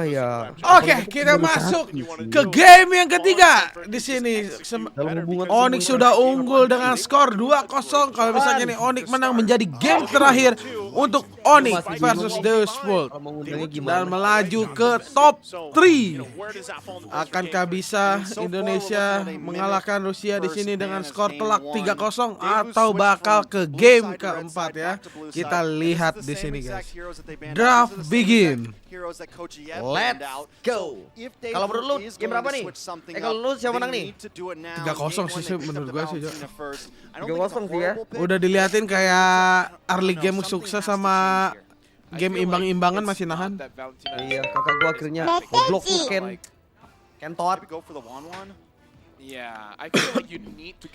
ya. Oke, kita masuk ke game yang ketiga di sini. Onic sudah unggul dengan skor 2-0. Kalau misalnya nih Onic menang menjadi game terakhir untuk Onic versus Deusvult dan melaju ke top 3. Akankah bisa Indonesia mengalahkan Rusia di sini dengan skor telak 3-0 atau bakal ke game keempat ya? Kita lihat di sini guys. Draft begin. Let's go. Kalau menurut lu game berapa nih? Kalau lu siapa menang nih? 3-0 sih menurut gue sih, Jo. 3-0 sih ya. Udah diliatin kayak early game sukses sama game imbang-imbangan masih nahan. Iya, kakak gua akhirnya goblok tuh Ken Toad.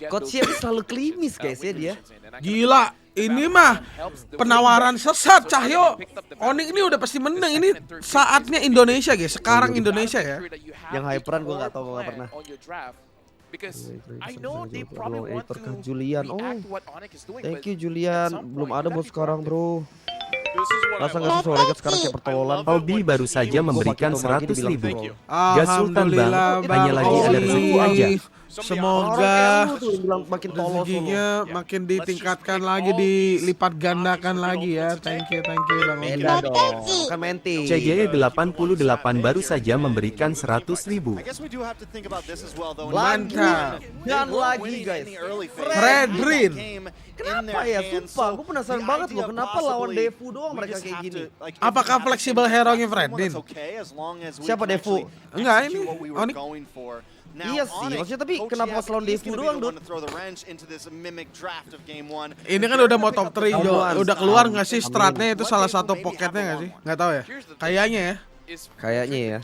Coach siap selalu klimis guys ya dia. Gila, ini mah penawaran sesat Cahyo. Onic ini udah pasti menang. Ini saatnya Indonesia guys. Sekarang Indonesia ya. Yang hyperan gua nggak tahu, gua nggak pernah. Akankah Julian? Oh, thank you Julian. Belum ada bos sekarang bro. Rasa nggak sih suara sekarang kayak pertololan. Albi baru saja memberikan 100.000. Alhamdulillah, Sultan Bang, hanya lagi ada rezeki aja. Semoga rezekinya makin ditingkatkan lagi, dilipat gandakan lagi ya. Thank you Bang. Beda dong, kan menti. CJ 88 baru saja memberikan 100.000. Mantap. Dan lagi guys, Redrin. kenapa ya? Sumpah, gue penasaran banget loh. Kenapa lawan Devu doang mereka kayak gini? Apakah fleksibel hero-nya Fredin? Siapa Devu? Enggak, ini Onic. Iya sih, maksudnya tapi kenapa pas lawan Devu doang, Dut? Ini kan udah mau top 3, Jo. Udah keluar nggak sih stratnya itu salah satu pocketnya nggak sih? Nggak tahu ya. Kayaknya ya. Kayaknya ya.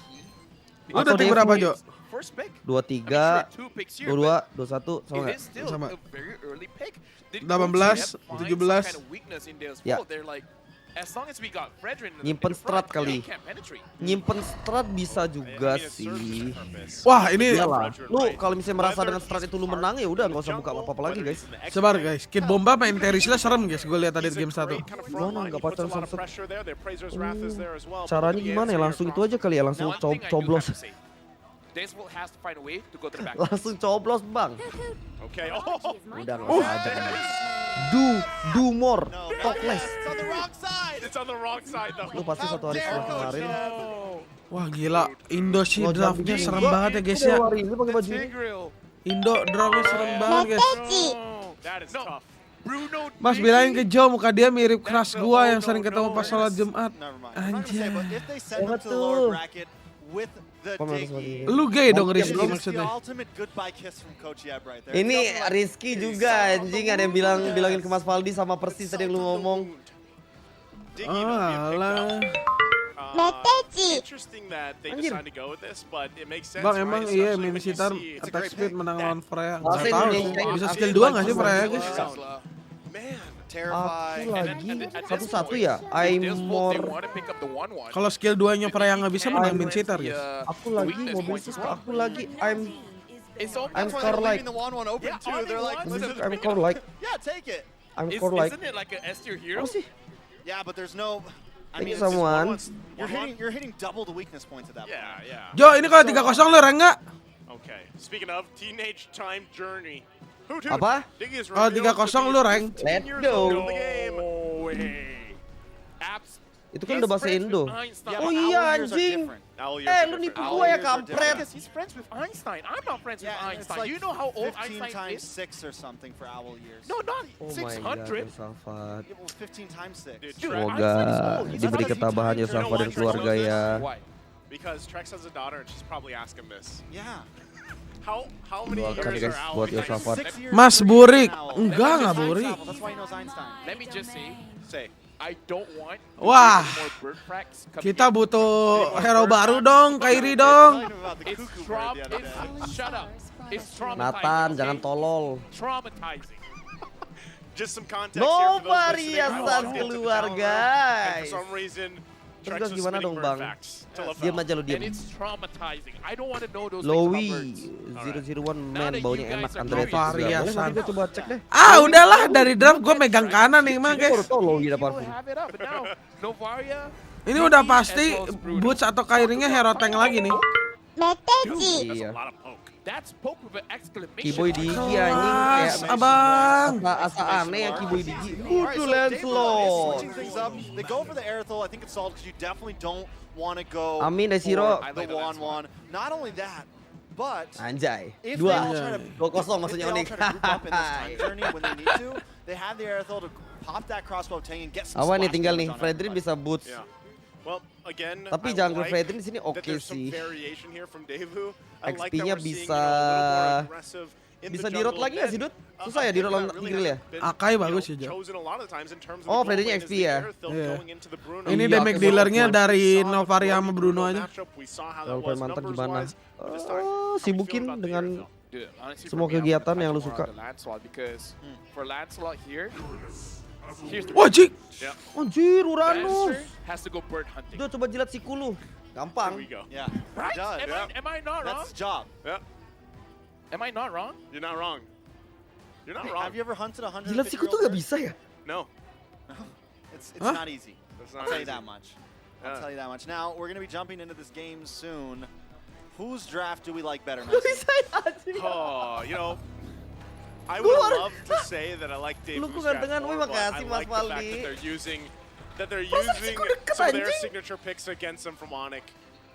Lu udah tim berapa, Jo? 23, 22, 21 sama nggak? Sama. 18, 17. Ya. Nyimpen strat kali. Nyimpen strat bisa juga sih. Wah, ini Iyalah. Lu kalau misalnya merasa dengan strat itu lu menang ya udah nggak usah buka apa-apa lagi guys. sebar guys. Kid Bomba main Terisla serem guys. Gue lihat tadi di game 1. Gimana nggak pacaran sama caranya gimana ya? Langsung itu aja kali ya, langsung coblos. Langsung coblos bang. Udah nggak usah aja kan. Do more, talk less. Lu pasti satu hari setelah kemarin. Wah gila, Indo sih draftnya serem banget ya guys ya. Ini pakai baju ini. Indo draftnya serem banget guys. Mas bilangin ke Jo, muka dia mirip keras gua yang sering ketemu pas sholat Jumat. Anjir. Betul. Lu gay dong Rizky maksudnya. Ini Rizky juga anjing, ada yang bilangin ke Mas Faldi sama persis tadi yang lu ngomong. Alah. Anjir. Bang emang iya mini sitar attack speed menang lawan Freya. Nggak tahu bisa skill 2 nggak sih Freya guys? Aku lagi satu-satu ya. I'm more. Kalau skill 2-nya Freya nggak bisa menang mini sitar guys. Aku lagi mobil aku lagi I'm core like. I'm core like. I'm core like. Apa sih? Thank you someone. You're hitting double the weakness points at that point. Jo, ini kalau 3-0 lu rank nggak? Okay. Speaking of teenage time journey. Apa? Kalau 3-0 lu rank. Let's go. Itu kan udah bahasa Indo. Oh iya anjing. Lu nipu gua ya kampret. He's friends with Einstein. I'm not friends with Einstein. You know how old Einstein is? 6 or something for owl years. No, not Oh my god, 600. Yosafat. Yeah, well, 15 times 6. Semoga diberi ketabahan Yosafat dan keluarga ya. Because Trex has a daughter and she's probably asking this. Yeah. How many Doakan years guys are buat owl years? Yosafat. Mas Burik. Enggak Burik. That's why he knows Einstein. Let me just say, I don't want Wah, more bird cracks coming kita in. butuh hero baru dong, Kairi dong. It's shut up. It's traumatizing. Nathan, okay? jangan tolol. Traumatizing. Just some context No here for those listening. variasan I'll get to the keluar, download. And guys. for some reason, Terus Trex was gimana spinning dong, bird Bang? facts to LaFell. Diam aja lu, diam. And it's traumatizing. I don't want to know those Lowy things about birds. 001 Now man that baunya you guys enak are Andre talking, Boleh variasan. nanti gue coba cek deh. Ah udahlah dari draft gue megang kanan nih mah Gue baru guys. tau Lowy ada People parfum. have it up, but now Novaria, Ini udah pasti Boots atau Kyrie-nya hero tank lagi nih. Iya. That's poke with an exclamation. Kiboy Digi mark. anjing Kelas, kayak abang. asa aneh ya Kiboy Digi. Alright, Butuh so Deusvult is Lancelot. switching things up. They go for the Aerithal. I think it's solid because you definitely don't want to go Amin, Desiro. for the 1-1. Not only that, but Anjay. if they Dua. all try to 2-0 maksudnya if they all Onic. try to group up in this time journey when they need to, they have the Aerithal to pop that crossbow tank and get some Awan nih splash tinggal damage nih, on Fredrin everybody. bisa boots. Yeah. Well, again, Tapi I jungle like Fredrin di sini that oke there's some sih. variation here from Deusvult. I like XP-nya that we're seeing, bisa a little more aggressive in bisa the di-road jungle. lagi nggak sih, Dut? Susah ya di-road lawan Eagle ya? Akai bagus sih, Jo. Oh, Fredrinnya XP ya? Iya. Iya, Ini damage oke, dealernya bagus. dari Novaria sama Bruno aja. Kalau pemain mantan gimana? Sibukin dengan Dude, honestly, semua for me, I kegiatan wanna yang lu touch suka. more on the Lancelot because for Lancelot here, here's the Wajik. Anjir, Uranus. Lancer has to go bird hunting. Udah coba jilat siku lu. Gampang. Yeah, Right? it does. Am I not wrong? That's his job. Am I not wrong? You're not wrong. You're not Hey, wrong. have you ever hunted a 150 Jilat siku tuh gak bisa ya? No. It's Huh? not easy. That's I'll not tell you easy. that much. I'll tell you that much. Now, we're going to be jumping into this game soon. Whose draft do we like better, Messi? Oh, you know, I would love to say that I like Lu Deusvult's kok draft gantengan, more, wih, but makasih, I Mas like the fact Valdi. that they're Masa using siku deket, some of their anjing? signature picks against them from Onic.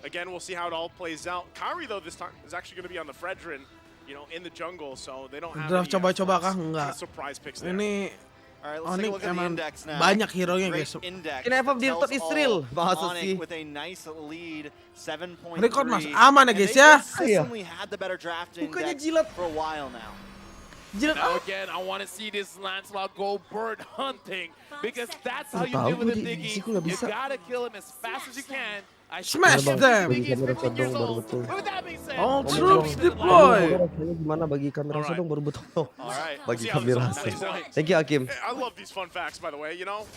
Again, we'll see how it all plays out. Kyrie, though, this time is actually going to be on the Fredrin, you know, in the jungle, so they don't have Draft any, coba-coba kah? kind Enggak. of surprise picks there. Ini All right, let's take a Onic look at the emang index now. banyak hero-nya Great guys. index. Kenapa that Deusvult tells Israel? all Masa Onic sih? with a nice lead, 7.3. Record, Mas. Aman ya, And guys, they ya? consistently had the better draft Bukannya index jilat. for a while now. Jilat Now apa? again, I want to see this Lancelot go bird hunting because that's how you Tahu deal with gue a di Diggy. siku nggak You bisa. gotta kill him as fast as you can. I Smash should- them. Bagi Diggy's kamera 15 years sodong baru old. betul. With that being said, All we're troops jumping into the deploy. Rasanya gimana bagi kamera Alright. sodong baru betul. All right. Bagi See how this kamera all sodong. plays out. Thank you, Hakim. I love these fun facts, by the way, you know?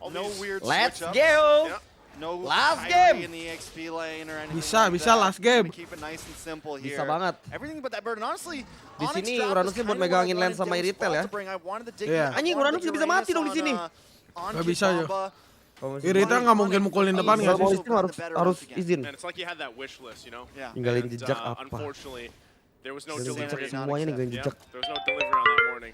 All No these- weird Let's switch-ups. go! Yeah. No Last Kyrie game. in the EXP lane or anything Bisa, like bisa that. last game. Gonna keep it nice and simple here. Bisa banget. Everything but that burden. Honestly, Di Onyx sini draft Uranusnya is buat kinda what I megangin wanted lane sama Deusvult Iritel ya. to bring. I wanted the Diggy, Iya. I Anjing, wanted Uranus the bisa mati dong di Uranus sini. on Gak Kid bisa, yo. Bamba. Irita nggak mungkin mukulin depan nggak Kalau mau sih? stream harus izin. And it's like you had that wish list, you know? Yeah. Tinggalin And, jejak apa? Unfortunately, there was no Tinggalin delivery. jejak semuanya nih, ninggalin Yeah, jejak. there was no delivery on that morning.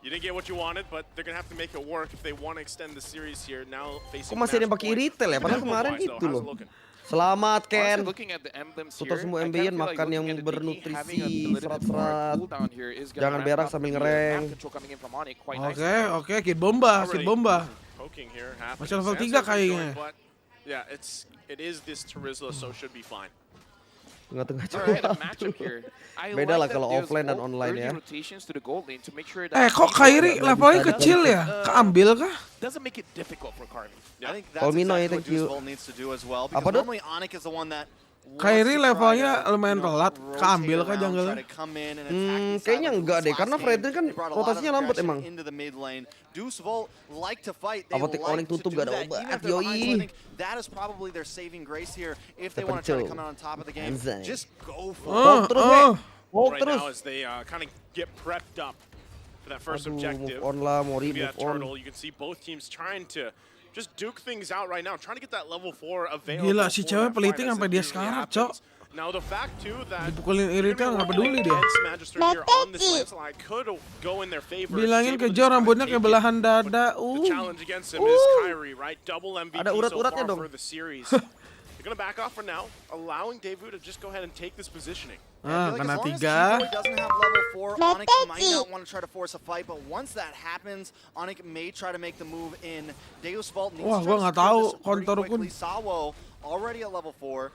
You didn't get what you wanted, but they're gonna have to make it work if they want to extend the series here. Now facing. Kok masih ada yang pakai Iritel ya? Padahal kemarin Tempo-wise, itu though, how's loh. it looking? Selamat Honestly, Ken. looking at the emblems Putar here, semua I MBN, kinda feel like makan looking yang at the Diggy, bernutrisi, having a little bit more serat-serat. cooldown here is gonna Jangan ramp berak up sambil the ngereng. map control coming in from Onic quite Oke, nicely. oke, Kid Bomba, Kid Bomba. Poking here, happening. Masih level Sansa 3 is kayaknya. enjoying, but yeah, it is this Terizla, so should be fine. Tengah-tengah All right, coba. the matchup here. I Beda lah like kalau that offline dan Deusvult online early ya. rotations to the gold lane to make sure that Kok Kyrie levelnya kecil ya? Keambil kah? doesn't make it difficult for Carmi. I think that's Palmino, exactly thank what you. Deusvult needs to do as well. Apa, Because Dut? normally Onic is the one that Kyrie wants to try levelnya to, lumayan you know, telat. rotate Keambil kah around, jungle-nya? try to come in and attack these Kayaknya sidelines. enggak deh, Last karena game, Fredrin kan they brought a lot of rotasinya lambat aggression emang. into the mid lane. Deusvult like to fight. They Apotek like Onic to tutup do gak ada that. obat, Even if they're behind, so I yoi. think that is probably their saving grace here. If they want to try to Terpencil. come out on top of the game, Anzai. just go for Hold it. terus, weh. Hold Right terus. now, as they kind of get prepped up for that first Aduh, objective. move on lah, Mori, Via move on. Turtle, you can see both teams trying to just duke things out right now, trying to get that level 4 available. Gila, si for cewek that peliting fight as sampai it dia usually sekarat, happens. Cok. Now the fact too that Dipukulin you're Iritel gonna nggak be peduli working dia. against Magister here on this Lancelot, I could go in their favor. Bilangin Able ke to Jo just rambutnya take kayak it. belahan dada. The challenge against him is Kyrie, right? Double MVP Ada so urat-uratnya far dong. for the series. They're gonna back off for now, allowing Deusvult to just go ahead and take this positioning. Ah, I feel like kena as long as 3. Keyboy doesn't have level 4, Onic might not want to try to force a fight, but once that happens, Onic may try to make the move in. Deusvult needs Wah, to gua try to nggak secure tahu this pretty kontorku. quickly. Sawo already at level 4.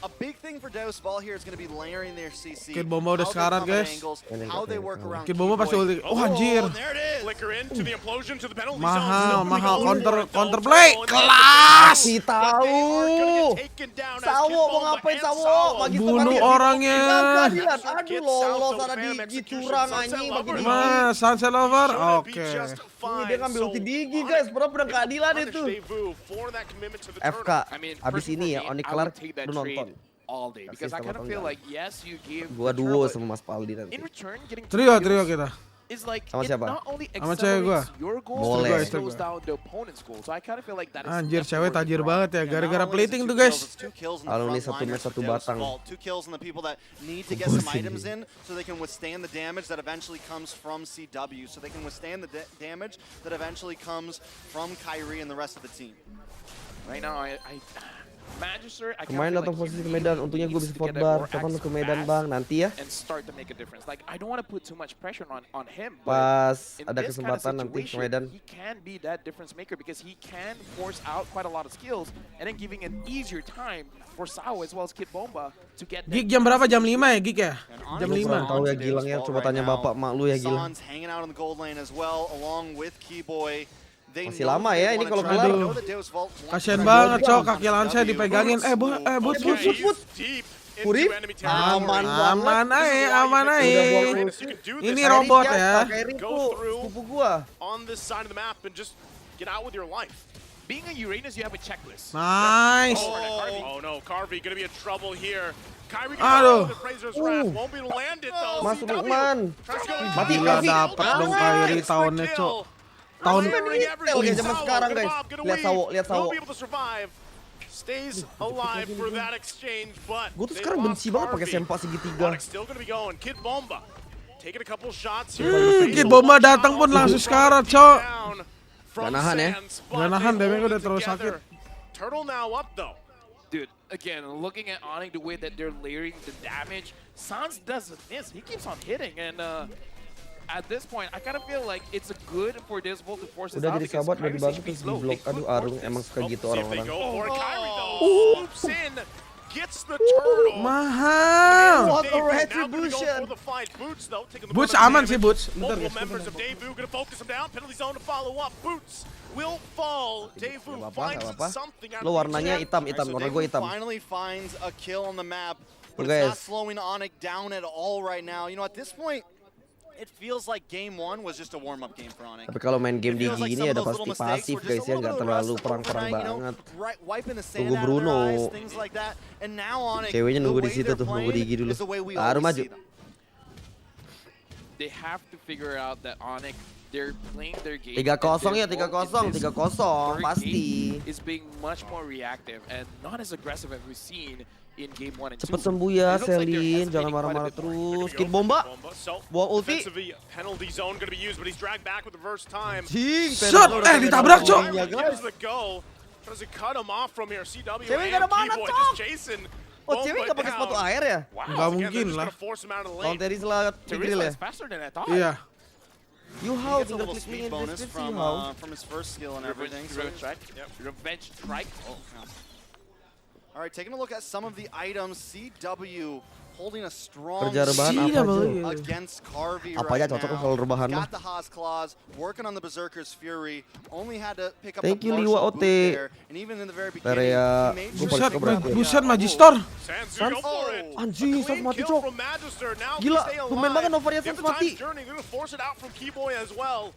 A big thing for Deusvult here is going to be layering their CC. Kid Bomba udah how they sekarat, come at guys. angles, how they work around Kid Bomba pasti ulti. Keyboy. Oh, anjir. There it is. Flicker into the implosion to the penalty Mahal, zone. Still moving mahal. over. Counter play. Kelas! Si But they are gonna tahu. get taken down as Sawo Kid mau Bomba ngapain and Sawo? Magister Bunuh Magister. orangnya. Keadilan. Aduh Gets lolos out ada to Phantom di Execution. curang Sunset anjing bagi Lover. Digi. Mas, Sunset Lover? Should Oke. be just Ini fine. dia ngambil ulti So, Digi Onic guys, padahal pedang able to keadilan punish itu. Deusvult for that commitment to the FK, turtle. I mean, abis personally ini ya, for me, Onic I kelar, would take that lu trade nonton. all day because I Kasih kind of sama feel Tonggal. like yes, you give Gua the duo turtle, sama Mas Paldi in nanti. return getting Trio kills, kita. is like Sama it siapa? not only Sama cewek gua. accelerates your goals, Boleh. but it slows down the opponent's goal. So I kind of feel like that is Anjir, cewek definitely tajir working banget ya, Yeah, gara-gara not only is it plating two tuh kills, guys. it's 2 kills in the Kalau ini front satu liners match, for satu batang. Deusvult. 2 kills on the people that need to get some items in so they can withstand the damage that eventually comes from CW, so they can withstand the damage that eventually comes from Kyrie and the rest of the team. Right now, Magister, I Kemarin kinda datang feel posisi like ke he Medan, needs untungnya gue bisa to vote get bar. more Kapan lu acts ke Medan fast bang? Nanti ya. and start to make a difference. Like I don't want to put too much pressure on him, but Pas in ada this kind of kesempatan nanti ke situation, Medan. he can be that difference maker because he can force out quite a lot of skills and then giving an easier time for Sao as well as Kid Bomba to get that. Gig jam berapa? Jam 5 ya, Gig ya? And Jam Lu kurang 5. tahu ya Gilang ya, coba tanya bapak mak lu ya Gilang. Son's hanging out in the gold lane as well, along with Keyboy. They Masih know lama they ya ini wanna kalau try- kelar. they know that Deusvult wants Kasian to banget, try Cok, to kaki lawan saya CW. dipegangin. Bot, Okay, put. he's deep into Puri? enemy territory. Aman Aman banget. aja, aman Udah aja. buang You can do this Ini Kairi robot siapa? ya. Kairi Go ku, through. sepupu gua. on this side of the map and just get out with your life. Being a Uranus, you have a checklist. Nice. Oh no, Carvey gonna be in trouble here. Kyrie Aduh. gonna go with Fraser's Wrath. Won't be able to land it though. Masuk CW Lukman. tries to go in. Mati, Gila, Carvey. dapet dong Kyrie tahunnya, Cok. Tahun Oke, zaman sekarang, guys. Lihat Sawo, lihat Sawo. Will be able to survive. Stays alive for that exchange, but Gue tuh they sekarang lost benci banget pakai Carvey. sempak segitiga. Onyx still gonna be going. Kid Bomba taking a couple shots here. Kid Bomba datang pun langsung sekarat, Cok. Gak nahan ya. Gak nahan, damage udah terlalu sakit. Turtle now up though. Dude, again, looking at Onic, the way that they're layering the damage, Sans doesn't miss. He keeps on hitting, and at this point, I kind of feel like it's good for Deusvult to force this Udah out jadi because sahabat, udah Kyrie's dibantu HP terus is di low. blok. They could Aduh, force Arung this. emang suka gitu See if they orang-orang. go for it. Kyrie though swoops in, gets the turtle. Mahal. What a Daevu now gonna go retribution. for the fight. Boots though taking the Boots brunt of the aman sih, damage. Boots. Bentar, Multiple guys. members of Daevu gonna focus him down. Penalty zone to follow up. Boots will fall. Daevu Gak finds apa-apa. something out Lo of warnanya the hitam, Alright, so warna gue Daevu hitam. finally finds a kill on the map, but Look, it's not guys. slowing Onic down at all right now. You know, at this point, it feels like game 1 was just a warm-up game for Onic. Tapi kalau main game di Feels like gini some of ada those pasti little mistakes pasif were just guys a ya, little nggak bit of terlalu rust perang-perang overnight, you know, banget. wiping the sand Tunggu out of their Bruno. eyes, things like that. And now Onic, Ceweknya the nunggu di way situ they're tuh, nunggu playing Digi dulu. is the way we Baru always maju. see them. They have to figure out that Onic, they're playing their game. 3-0 ya, and their 3-0, role in this 3-0 third pasti. game is being much more reactive and not as aggressive as we've seen in game 1 and 2. Cepet sembuh ya, It looks like they're Selin. hesitating Jangan quite a marah-marah bit more. terus. Kid Bomba. Buang ulti. Defensively, penalty zone gonna be used, but he's dragged back with the first time. Jing, Shot! Ditabrak, Cok. Kyrie gives the go. Tries to cut him off from here. CW Cewek and nggak ada mana, Keyboy Cok. just chasing. Oh, cewek nggak pakai sepatu air ya? Wow, Nggak again, mungkin they're just lah. gonna force him out of the Lawan lane. Teris lah, Tigril Teresa ya. is faster than I thought. Iya. You He how, gets a tinggal little klik link speed in bonus deskripsi, you how. from his first skill and everything. So Revenge strike. Yep. Revenge strike. Oh, all right, taking a look at some of the items, CW holding a strong Kerja rebahan Iya, apa Bang. aja? against Carvey Apa right aja cocok now. kalau rebahan mah. Got the Haas claws, working on the Berserker's Fury. Only had to pick up Thank a you, partial Liwa boot OT. there. And even in the very beginning, Area- he made Gua sure paling to suka pick up berarti. Buset, the, Magistor. Sansu go for it. Anjing, A Sans clean mati, kill Cok. from Magister. Now Gila, he stay tumben banget alive. Novaria They have Sans the mati. time journey. They're gonna force it out from Keyboy as well.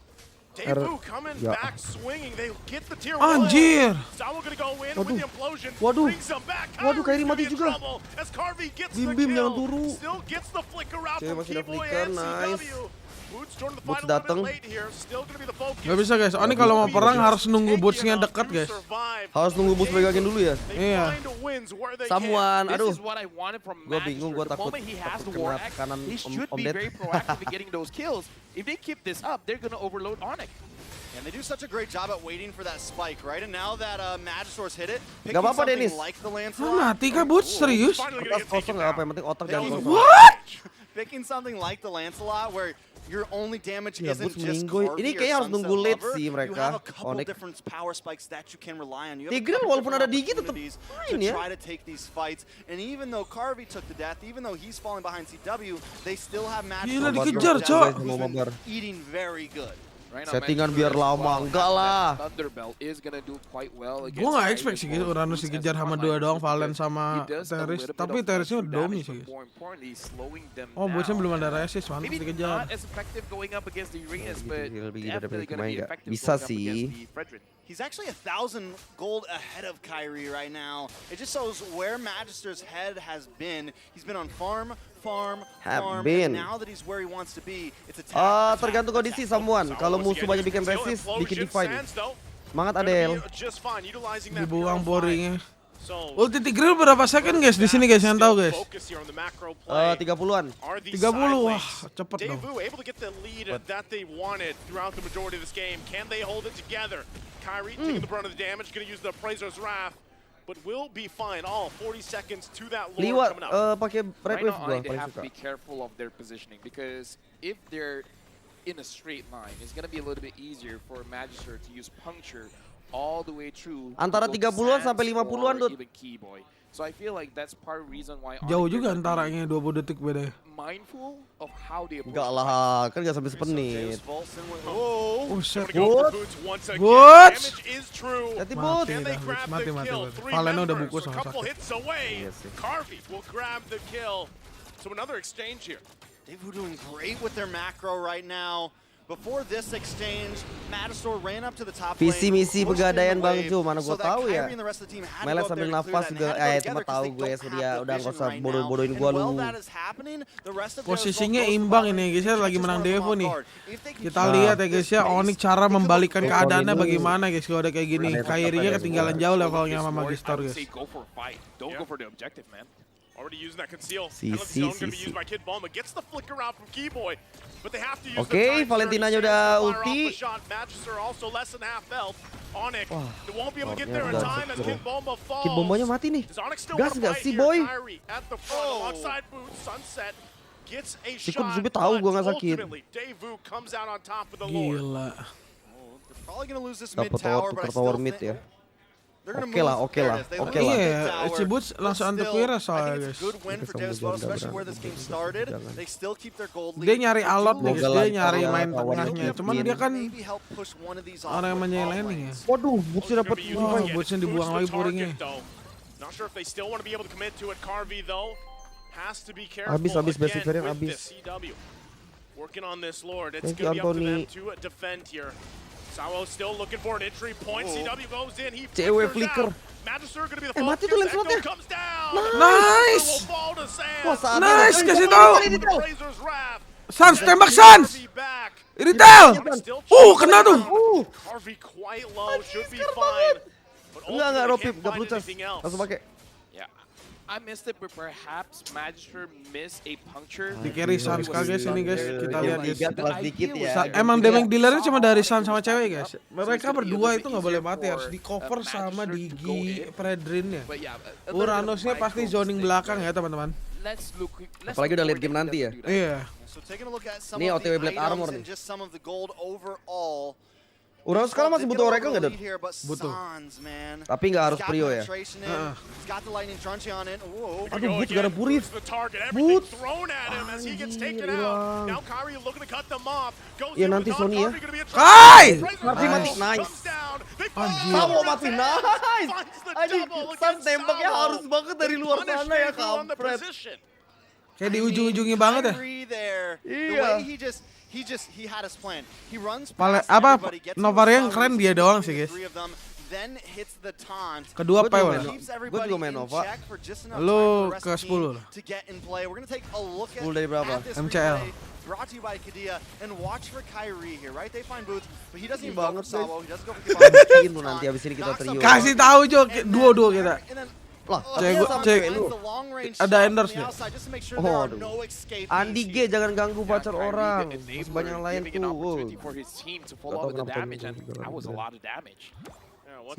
Daevu coming ya. back, swinging. They get the tier 1. Anjir. Sawa gonna go in Waduh. with the implosion. Waduh. Brings them back. Waduh, Kairi Kyrie's mati gonna be in juga. trouble As Carvey gets Bim, the Bim, kill. jangan turu. Still gets the flicker out Cewek from masih ada Keyboy flicker, and nice. CW. Boots joined the Boots fight a little dateng. bit late here. Still gonna be the focus. Gak bisa guys, Onic kalau mau perang harus nunggu bootsnya dekat guys. Harus nunggu bus pegangin dulu ya. Iya. Someone, This aduh. is what I wanted from Gua bingung, gua Magister. The takut moment he has the kena war axe, tekanan he should Om be Ded. very proactive in getting those kills. If they keep this up, they're gonna overload Onic. And they do such a great job at waiting for that spike, right? And now that Magisaur's hit it, picking Gak apa-apa, something Dennis. like the Ah, Lancelot, mati kah Boots? Serius? Atas kosong nggak apa, yang penting otak jangan kosong. What? picking something like the Lancelot where your only damage Ya, isn't Boots just minggu. Carvey Ini or kayaknya harus Sunset nunggu late Lover. sih You mereka. have a couple Onic. different power spikes that you can rely on. You have a Tigreal couple walaupun different ada Digi tetep opportunities main to ya. try to take these fights. And even though Carvey took the death, even though he's falling behind CW, they still have matches. Gila, dikejar, Cok. Eating very good. Right now, Settingan Magister biar as lama, well enggak has lah. that Thunderbelt is gonna do quite well against Gue gak Kyrie expect sih as well as Uranus Boots as dikejar sama frontliners dua doang, because Valen sama he does a Teris. little bit Tapi of Terisnya true udah domi damage, sih but guys. more importantly, slowing them Oh, Bootsnya down. belum ada resist, mantap Maybe dikejar. not as effective going up against the Uranus, but Lebih definitely dari gonna main be nggak? effective Bisa going up sih. against the Fredrin. He's actually 1,000 gold ahead of Kyrie right now. It just shows where Magister's head has been. He's been on farm, and now that he's where he wants to be, it's attack. Tergantung kondisi someone. Kalau musuh banyak bikin resist, bikin divide. Semangat Adel. Dibuang boringnya. Ulti Tigreal berapa second guys di sini guys yang tahu guys? 30-an. 30, wah cepet dong. able to get the lead that they wanted throughout the majority of this game. Can they hold it together? Kyrie taking the brunt of the damage, going to use the Appraiser's Wrath, but will be fine. All 40 seconds to that Lord coming up. Pakai red wave gua They paling have to suka. be careful of their positioning because if they're in a straight line, it's going to be a little bit easier for Magister to use puncture all the way through. Antara 30-an sampai 50-an tuh. So I feel like that's part of the reason why Jauh juga antaranya 20 detik beda. mindful of how they approach. Enggak lah, kan enggak sampai sepenit. Oh shit. Good. Good. Hati bot. Mati. Valena udah buku sama sakit. Iya sih. Carvey will grab the kill. So another exchange here. Deusvult doing great with their macro right now. Before this exchange, Magister ran up to the top lane. Visi misi pegadaian Bang Jo, mana So gua tahu ya. Meles sambil nafas juga, cuma tahu gue dia udah nggak usah bodoh-bodohin gua lu. Posisinya imbang ini guys ya, lagi menang Devo nih. Kita lihat ya guys ya, Onic cara membalikkan keadaannya bagaimana guys kalau ada kayak gini. Kyrie-nya ketinggalan jauh levelnya sama Magister guys. Go for a fight. Don't go for the objective, man. Already using that conceal. Si. Going to be used by Kid Bulma. Gets the flicker out from Keyboy. But they have to use Oke, Valentinanya udah ulti. Magister also less than half health. Onic won't be able to get there in time as Kid Bulma falls. Kid Bombanya mati nih. Does Onic still Gas want to nggak fight sih here? boy? Kyrie at the front alongside Boots. Sunset gets a Sikut shot. Zubi tahu gua nggak but sakit. ultimately, Deusvult comes out on top with the Lord. Gila. They're probably going to lose this mid Dapat tower, but I still tower mid think ya. they're going to Oke lah, move. oke There lah, it is. They oke lose lah. the mid Iya, tower, Cibut langsung but antek still, wira I soalnya think it's guys. a good win for Deusvult, especially where this game started. They still keep their gold lead. Dia nyari alot nih guys, dia nyari Semoga main lancar tengahnya. lawan Cuman Deusvult. dia kan Maybe help push one of these orang yang off with menyelening ya. Waduh, Butsnya dapat Wah, Bootsnya dibuang lagi puringnya. Not sure if they still want to be able to commit to it. Carvey though has to be careful. Habis, basic again variant with habis. this CW. Working on this Lord. It's Thank you, going to be up to them Anthony. to defend here. Sawo still looking for an entry point. CW goes in. He Cewek flickers flicker. out. Magister going to be the Mati focus. tuh Echo Lancelotnya. comes down. Nice. Will fall to Sam. Wah, saat Nice, ada. kasih tahu. With the Razor's Wrath. Sans, tembak Sans. Carvey back. Iritel. Still Kena tuh. Carvey quite low. Should be fine. But Enggak, ultimately Ropip, can't enggak find perlu cas. anything else. Langsung pakai. Yeah, I missed it, but perhaps Magister missed a puncture. Di carry Sans guys ini guys, kita lihat guys. Telat dikit ya. Emang damage dealernya cuma dari Sans sama cewek guys. Mereka berdua itu nggak boleh mati, harus di cover sama Digi Predrinnya. But yeah, Uranosnya pasti zoning belakang ya teman-teman. Apalagi udah late game nanti ya. Iya. So taking a look at some Ini of OTW the Black items Armor and nih. just some of the gold overall. Uranus sekarang masih butuh Oracle nggak, Dot? Butuh. Tapi nggak harus Prio ya. Aduh, Boot gak ada Purif. Boot. Iya, nanti Sony ya. Kai! Mati mati, nice. Anjir. Samo mati, nice. Anjing, Sans tembaknya harus banget dari luar sana ya, kampret. Kayak di ujung-ujungnya banget ya. Iya. He had his plan. He runs Apa everybody, gets Novaria yang into keren the dia doang sih guys. three of them, then hits the taunt. Kedua Gua PW. juga Keeps Gua everybody juga main in Nova. check for just enough Lu time for the rest ke of the team 10. to get in play. We're gonna take a look at 10 dari berapa? this MCL. replay brought to you by Kadia, and watch for Kyrie here, right? They find Boots, but he doesn't even go Banget, for Sawo. He doesn't go for Matiin tuh nanti abis ini kita trio. Kasih tahu Jo, duo kita. Lah, Cek ada endorse nih. Oh, aduh. Andi G, jangan ganggu pacar orang. Masih banyak yang lain tuh.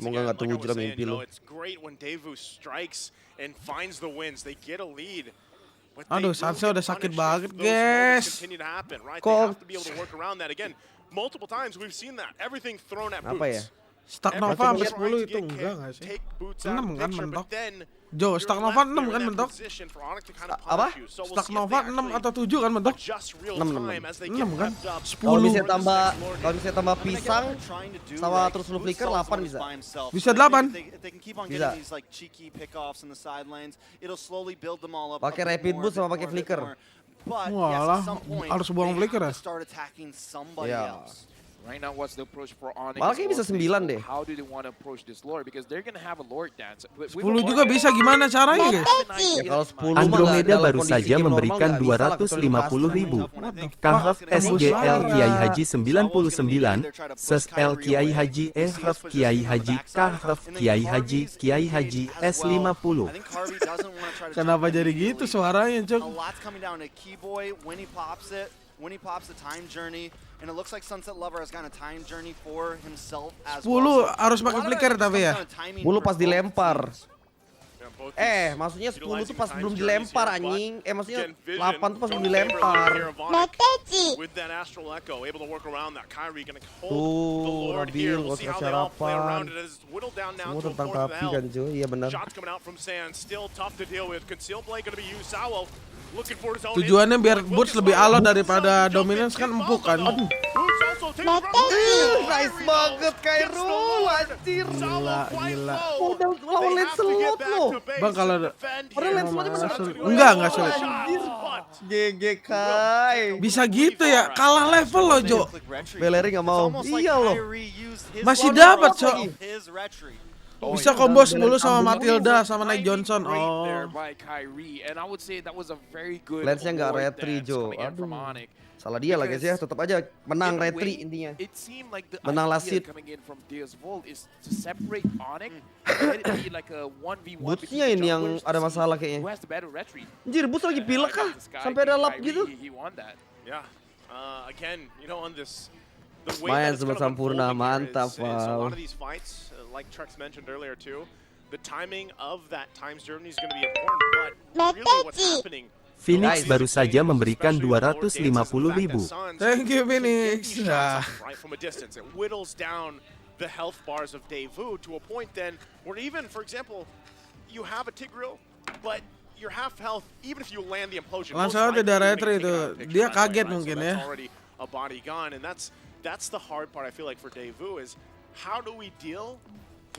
Semoga nggak tunggu jelas mimpi lu. Aduh, Sansa udah sakit banget, guys. Kok multiple times we've seen that. Everything thrown at apa Boots. ya? Stack Nova sampai 10 itu enggak nggak sih? 6 kan mentok. Jo, Stack Nova 6 kan mentok. Apa? Stack Nova 6 atau 7 kan mentok? 6 kan? Kalau 10. misalnya tambah pisang sama terus lu flicker 8 bisa. Bisa 8. Bisa. Pakai rapid boost sama pakai flicker. Walah, harus buang flicker ya? Ya. Right now, what's the approach for Onic? Malah kayak bisa 9 deh. How do they want to approach this lore? Because they're gonna have a lore dance. 10 juga bisa, gimana caranya guys? Ya kalau 10 Andromeda dalam baru kondisi saja game normal memberikan nggak bisa lah, kecuali 250.000. Kahaf SGL Kiai Haji 99, Ses L Kiai Haji Ehaf Kiai Haji Kahaf Kiai Haji S50. Kenapa jadi gitu suaranya, Cok? A lot's coming down to Keyboy when he pops the time journey, and it looks like Sunset Lover has gotten a time journey for himself as 10 well. harus pakai flicker tapi ya. 10 pas dilempar. Maksudnya 10 tuh pas belum dilempar anjing. Maksudnya 8 tuh pas belum dilempar. Tuh, Nabil, gak usah sarapan. Semua tentang tapi kan, Jo. Iya benar. Tujuannya biar Boots lebih alot daripada Dominance kan empuk kan. Aduh. Nice banget Kairu, anjir. Gila. Udah lawan Lancelot loh. Bang kalau Padahal Lancelotnya mana? enggak sulit. GG Kai. Bisa gitu ya, kalah level loh, Jo. Beleri nggak mau. Iya loh. Masih dapat, Cok. Bisa combo 10 sama Matilda sama Nike Johnson. Oh. Lensnya nggak retry, Jo. Aduh. Salah dia lah guys ya, tetap aja menang retry intinya. Menang last hit. Bootsnya ini yang ada masalah kayaknya. Anjir, Boots lagi pilek kah? Sampai ada lap gitu. Main sebelum sempurna, mantap Val. Like Trex mentioned earlier too, the timing of that times journey is going to be important, but really what's happening. Phoenix baru saja memberikan 250.000. Thank you Phoenix. Right from a distance, it whittles down the health bars of Deusvult to a point then where even, for example, you have a Tigreal, but your half health, even if you land the implosion, Langsung tidak retry itu, dia kaget mungkin ya. A body gone, and that's the hard part I feel like for Deusvult is how do we deal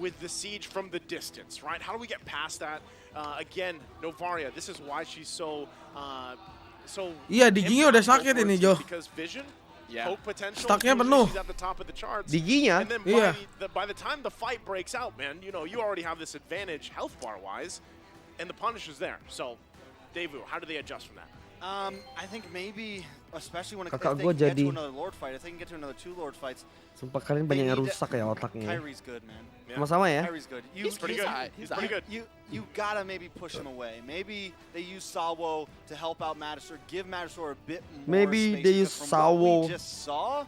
with the siege from the distance, right? How do we get past that? Again, Novaria, this is why she's so Iya, diginya udah sakit ini, Jo. Staknya penuh. Diginya? Iya. By the time the fight breaks out, man, you already have this advantage health bar wise, and the punish is there. So, Deusvult, how do they adjust from that? I think maybe, especially when Kakak they gua get jadi to another Lord fight, if they can get to another 2 Lord fights. Sumpah kalian banyak yang rusak ya otaknya. Kyrie's good, man. Sama-sama ya. Kyrie's good. He's pretty good. He's pretty good. You gotta maybe push him away. Maybe they use Sawo to help out Madison. Give Madison a bit more Maybe space, they because use from what Sawo. we just saw,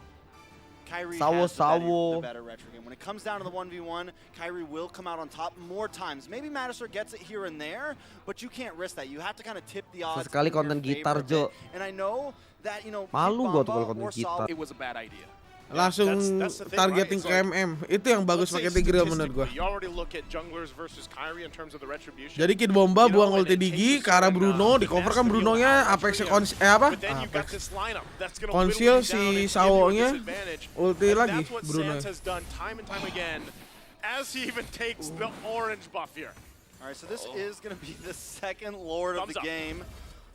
Kyrie Sawo, has Sawo. the better retro game. When it comes down to the 1v1, Kyrie will come out on top more times. Maybe Madison gets it here and there, but you can't risk that. You have to kind of tip the odds. Sesekali in your konten gitar, favor a Jo. bit. And I know that, Malu gua tuh kalau Bamba konten or gitar. Sawo, It was a bad idea. Langsung That's the thing, targeting right? ke MM. Itu yang bagus pakai Tigreal menurut gua. You already look at junglers versus Kyrie in terms of the retribution. Jadi Kid Bomba buang ulti Digi ke arah Bruno, di cover kan Bruno-nya Apex Konsil si Sawo-nya ulti lagi Bruno. As he even takes the orange buff here. All right, so this is going to be the second Lord of the game.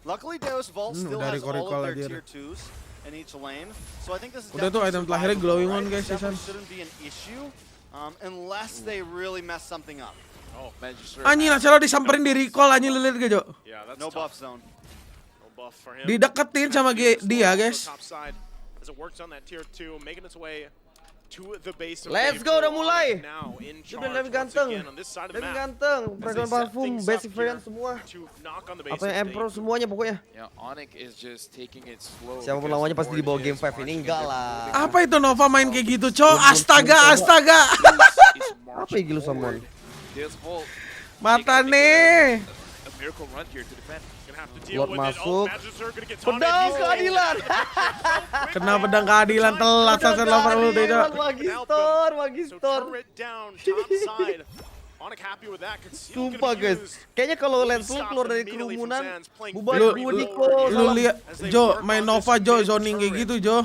Luckily, Deusvult still has all of their tier 2s in each lane. So I think this is Udah tuh item terakhirnya glowing on guys, Definitely Season. shouldn't be an issue unless they really mess something up. Oh, Anjing, Nacelo disamperin di recall anjing, lihat gak, Jo? yeah, that's No buff tough. zone. No buff for him. Dideketin sama dia, guys. Top side as it works on that tier 2, making its way to the base of Let's Deusvult. go, udah mulai. Now in Udah charge lebih once ganteng. again on this side of the Lebih map. ganteng. Predator parfum, basic variant semua. To knock on the base Apa yang of Emperor Deusvult. semuanya pokoknya. Yeah, Onic is just taking it slow. Siapapun because lawannya pasti di bawah game 5 Orange ini is enggak marching lah. in Apa itu Nova main kayak gitu, Cok? Astaga. is Apa ya Gilus Summon? forward. Deusvult Mata nih. a miracle run here to defend. Gonna have to deal Lord with it. masuk. Oh, Magister gonna get taunted. Pedang He's keadilan. Kena pedang keadilan telat Sunset Lover ulti, Cok. Magistor, So Magistor. turret down, top side. Onic happy with that. Conceal Sumpah gonna be guys, used. kayaknya kalau Will be Lancelot stopped keluar dari immediately from kerumunan, Sands, playing bubar Lu very Budiko. forward. lu lihat Jo main Nova Jo zoning kayak gitu Jo.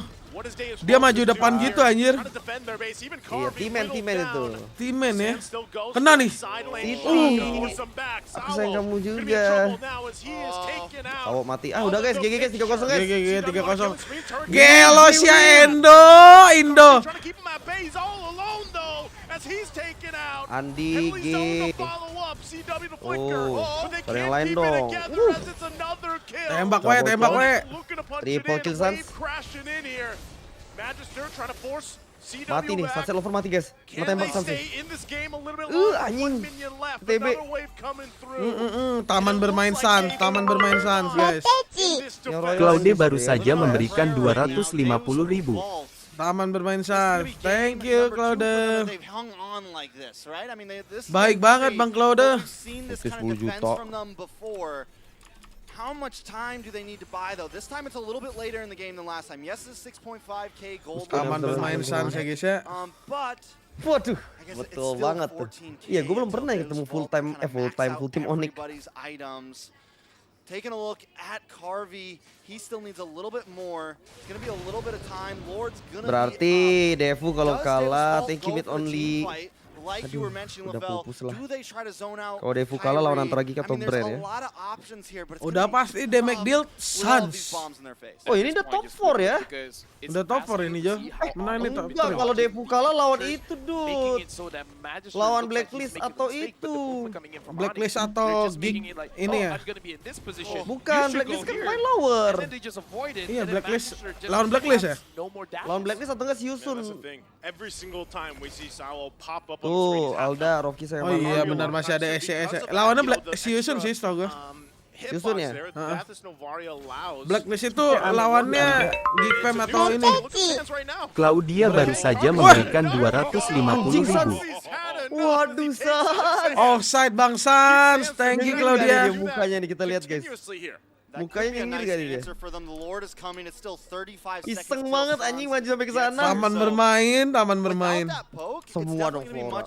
Dia maju depan gitu anjir. Iya, timen itu. Timen ya. Kena nih. Aku sayang kamu juga. Tahu mati. Udah guys, GG guys 3-0 guys. GG 3-0. Gelos ya Indo. Andi G. Ada yang lain dong. Tembak we. Triple kill Sans. Mati nih, Sunset Lover mati guys. Mau tembak Sans. Anjing. TB. Taman bermain Sans guys. Claude baru saja memberikan 250.000. Taman bermain Sans. Thank you Claude. Baik banget Bang Claude. 10 juta. How much time do they need to buy though? This time it's a little bit later in the game than last time. Yes, it's 6.5k gold. Taman bermain Sans ya guys ya. But Waduh, betul banget tuh. Iya, gue belum pernah ketemu full team Onic. Taking a look at Carvey, he still needs a little bit more. It's gonna be a little bit of time. Lord's gonna Berarti Devu kalau kalah, thank you mid only. Like you were mentioning, Lavelle, do they try to zone out? Kalau Devu kalah lawan antara Gika atau Brand ya. Udah pasti damage deal Sans. Oh ini udah top 4 ya? Udah top 4 ini Jo. Menang ini top 3. Kalau Devu kalah lawan itu dude. Lawan Blacklist atau itu. Blacklist atau Gig ini ya? Bukan, Blacklist kan main lower. Iya Blacklist. Lawan Blacklist ya? Lawan Blacklist atau enggak si Yusun? Every single time we see Silo pop up on Tuh, Alda, Rocky saya. Oh iya benar masih ada SC. Lawannya si Yusun sih setahu gue. Yusun ya? Blacklist itu lawannya Gigfam atau ini. Claudia baru saja memberikan 250.000. Waduh, Sans. Offside Bang Sans. Thank you Claudia. Mukanya nih kita lihat guys. Mukanya nyengir gak dia? Iseng banget anjing maju sampai ke sana. Taman bermain. Semua dong Flora.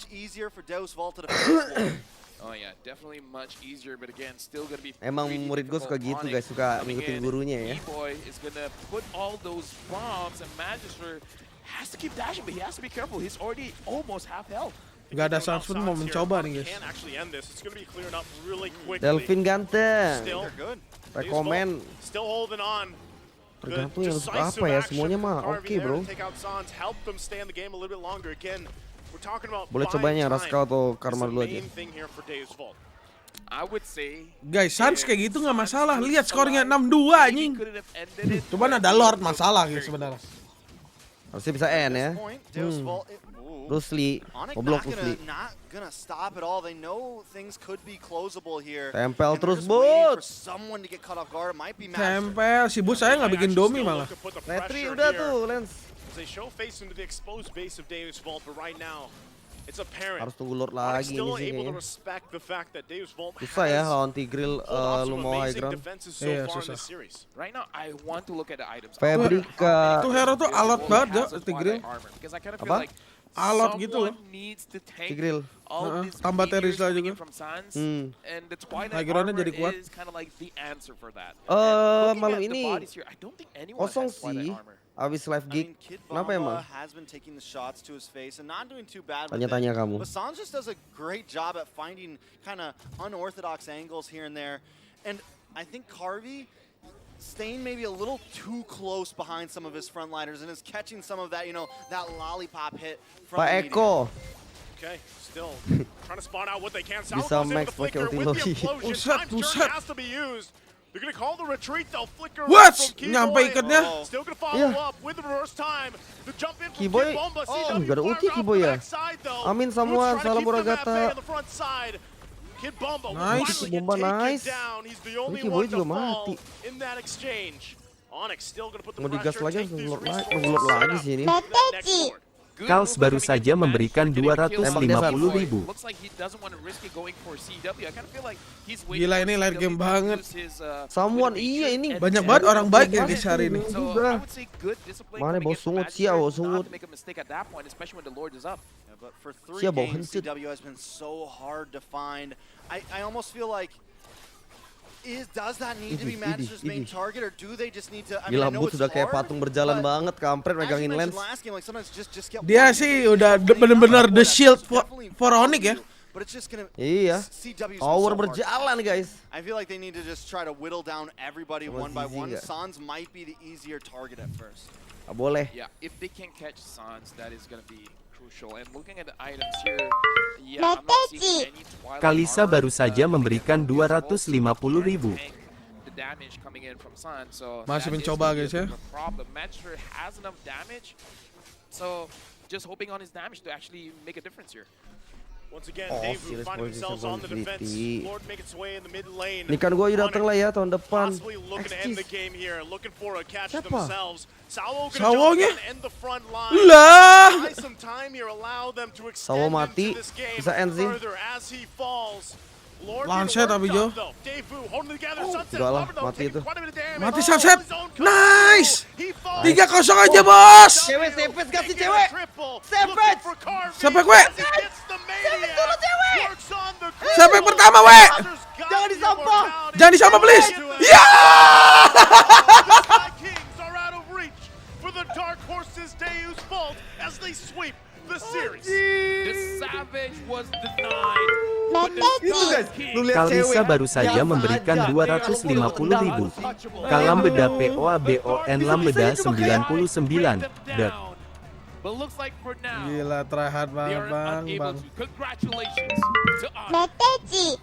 Oh yeah, definitely much easier, but again, still gonna be. Emang murid gue suka gitu guys, suka ngikutin gurunya ya. B-Boy is gonna put all those bombs, and Magister has to keep dashing, but he has to be careful. He's already almost half health. Gak ada Sans pun mau mencoba nih guys. Delvin ganteng. Rekomen. Tergantung yang suka apa ya, semuanya mah oke bro. Boleh cobanya Raskal atau Karma dulu aja. Guys, Sans kayak gitu gak masalah. Lihat skornya 6-2 anjing. Cuman ada Lord masalah gitu sebenarnya. Harusnya bisa N ya. Bruce Lee, goblok Bruce Lee. Tempel terus Bud. Tempel, si Bud saya nggak bikin domi malah. Retri udah tuh, Lens. Harus tunggu Lord lagi ini sih kayaknya. Susah ya lawan Tigreal lu mau high ground. Iya susah. Fabrika. Tuh hero tuh alot banget ya Tigreal. Apa? Alot gitu loh. Tigreal. Tambah Terisla juga. High groundnya jadi kuat. Malam ini kosong sih. Abis live gig, kenapa emang? Tanya-tanya kamu. Sans just does a great job at finding kind of unorthodox angles here and there. And I think Carvey staying maybe a little too close behind some of his frontliners and is catching some of that, you know, that lollipop hit from Pak Eko. Okay, still trying to spot out what they can. Bisa max pakai ulti Loki. Buset. They're gonna call the retreat though. Flicker. What? Nyampe ikatnya. Still gonna follow up with the reverse time. The jump in from Kiboy. Gak ada ulti Kiboy ya. Amin Samuan, salam Muragata. Nice. Bomba nice. Ini Kiboy juga mati. Mau digas lagi ngelot lagi sih ini. Kals baru saja memberikan 250.000. Gila ini late game banget. Samuan iya ini. Banyak banget orang baik ya guys hari ini. Mana bau sungut sia bau sungut. Sia bau hensut. I almost feel like Does that need to be Magister's main target, or do they just need to? I mean, Gila, I know Boots it's udah kayak hard, patung berjalan but banget, kampret as you megangin mentioned lens. last game, like sometimes just get Dia one sih hit, udah just bener-bener the that's shield definitely for value, Onic ya. But it's just gonna Iya, CW's power so hard. berjalan guys. I feel like they need to just try to whittle down everybody Sama one by Zizi one. nggak? Sans might be the easier target at first. Gak boleh. Yeah, if they can catch Sans, that is gonna be crucial. And looking at the items here, yeah, I'm not seeing any Twilight Kalisa armor, baru saja memberikan Deusvult 250.000. tank the damage coming in from Sans, so Masih that is mencoba, gonna be guys, a ya. bit of a problem. Magister has enough damage, so just hoping on his damage to actually make a difference here. Once again, Oh, Deusvult serious finding themselves on the defense. position Lord make its way in the mid lane. Ini kan gue dateng lah ya tahun depan. Possibly looking to end the game here, looking for a catch Siapa? themselves. Sawo Sawonya? gonna end the front line. Lah. Buy some time here, allow them to Sawo extend mati, into this game bisa end sih. further as he falls. Lord Lancet getting tapi, worked Jo. up, though. Deusvult holding together. Sunset enggak lah, Lover, though, mati taking itu. quite a bit of damage. Mati Oh, Sunset. his own combo. Nice. He falls. 3-0 aja bos. Cewek, Sepet kasih Taking a cewek. triple. Sepet. Looking for Carvey. Sampai gue. As he gets the maniac. Works on the Sampai critical. pertama, we. Jangan disampah. Jangan disampah, please. Ya. The Kings are out of reach for the Dark Horses Deusvult as they sweep the series. The Savage was denied. But the Itu guys, lu lihat Kalisa cewek. baru saja memberikan 250.000. Kalam beda POABON lambeda 99. But looks like for now, Gila, tryhard they banget are bang. unable to. Congratulations to Onic.